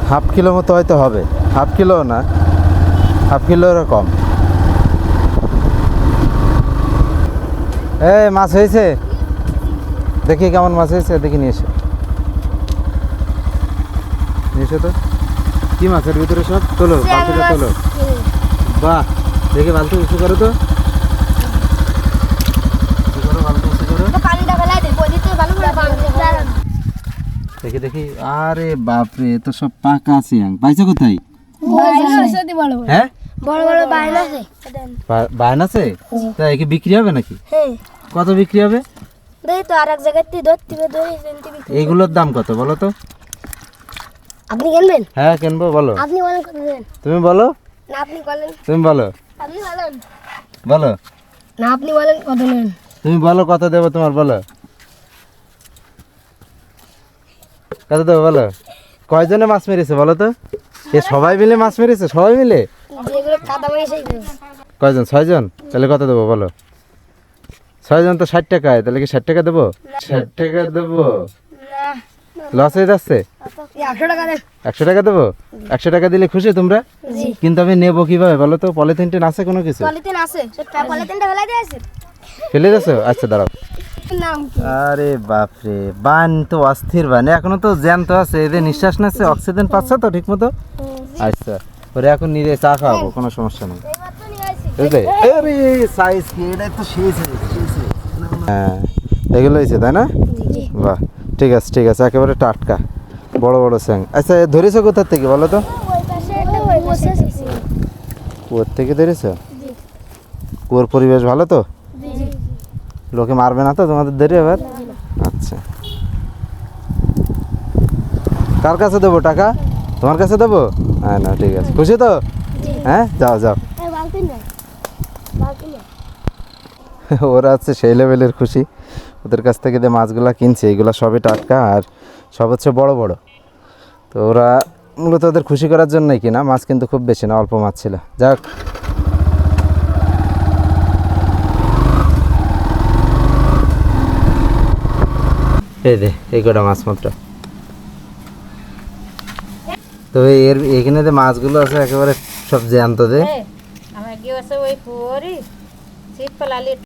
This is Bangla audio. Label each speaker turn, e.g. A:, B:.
A: হাফ কিলো মতো হয়তো হবে, হাফ কিলো না, হাফ কিলোর কম। মাছ হয়েছে, দেখি কেমন মাছ হয়েছে, দেখি নিয়ে এসো, নিয়ে এসো তো। কি মাছের ভিতরে সব তোলো, বালতিটা তোলো। বাহ, দেখি বালতি উঁচু করো তো, দেখি দেখি। আরে বাপরে, তো সব পাকা সিয়াং পাইছো কোথায়? হ্যাঁ,
B: বড় বড় বাইনা আছে।
A: বায়না আছে, তাই কি বিক্রি হবে নাকি?
B: হ্যাঁ,
A: কত বিক্রি হবে?
B: দেই তো আর এক জায়গায় ধরতে বিক্রি।
A: এইগুলোর দাম কত বলো তো?
B: আপনি কিনবেন?
A: হ্যাঁ কিনবো, বলো।
B: আপনি বলেন কত দেবেন?
A: তুমি বলো,
B: না আপনি বলেন।
A: তুমি বলো,
B: আপনি বলেন।
A: বলো,
B: না আপনি বলেন কত নেবেন?
A: তুমি বলো কত দেবো তোমার, বলো কত দেবো, বলো। কয়জনে মাছ মেরেছে বলো তো? এ সবাই মিলে মাছ মেরেছে, সবাই মিলে?
B: যেগুলো কাদা মাইছেই দেব।
A: কয়জন? 6 জন? তাহলে কত দেবো বলো? 6 জন তো 60 টাকায়, তাহলে কি 60 টাকা দেবো? 60 টাকা দেবো?
B: না,
A: লস হয়ে যাচ্ছে।
B: 100 টাকা দেন।
A: 100 টাকা দেবো? 100 টাকা দিলে খুশি তোমরা?
B: জি।
A: কিন্তু আমি নেবো কিভাবে বলো তো? পলিথিন টিন আছে কোনো কিছু?
B: পলিথিন আছে, সেটা পলিথিনটা ফেলাই দিয়েছে।
A: ফেলে যাচ্ছ? আচ্ছা দাঁড়াও।
B: নাম কি?
A: আরে বাপরে, বান তো অস্থির বান, এখনো তো জ্যান্ত আছে, এদের নিঃশ্বাস নিচ্ছে, অক্সিজেন পাচ্ছে তো ঠিক মতো? আচ্ছা, ওরে এখন নিজে চা খাওয়াবো, কোনো সমস্যা নেই,
B: এইমাত্র নিয়ে আইছি।
A: বুঝলে? আরে সাইজ কি, এটা তো সেই সাইজ। হ্যাঁ, এগুলো হয়েছে তাই না?
B: জি।
A: বাহ, ঠিক আছে ঠিক আছে, একেবারে টাটকা বড় বড় স্যাং। আচ্ছা, ধরেছো কোথার থেকে বলো তো?
B: ওই পাশে একটা বসে আছে।
A: কুয়োর থেকে ধরেছো?
B: জি।
A: কুয়োর পরিবেশ ভালো তো?
B: জি।
A: লোকে মারবে না তো তোমাদের ধরে এবার? আচ্ছা, কার কাছে দেবো টাকা? তোমার কাছে দেবো? হ্যাঁ না, ঠিক আছে, খুশি তো? হ্যাঁ, যাও যাও।
B: এই বালতি না। বালতি না।
A: ওরা হচ্ছে সেই লেভেলের খুশি, ওদের কাছ থেকে যে মাছগুলা কিনছে এগুলো সবই টাটকা আর সব হচ্ছে বড় বড়। তো ওরা মূলত ওদের খুশি করার জন্যই কিনা, মাছ কিন্তু খুব বেশি না, অল্প মাছ ছিল। যাক, এই দে এই কটা মাছ মাত্র। তো এর এখানে যে মাছগুলো আছে একেবারে সব জ্যান্ত দে।
C: আমার কি আছে ওই পুরি ছিপ পালালি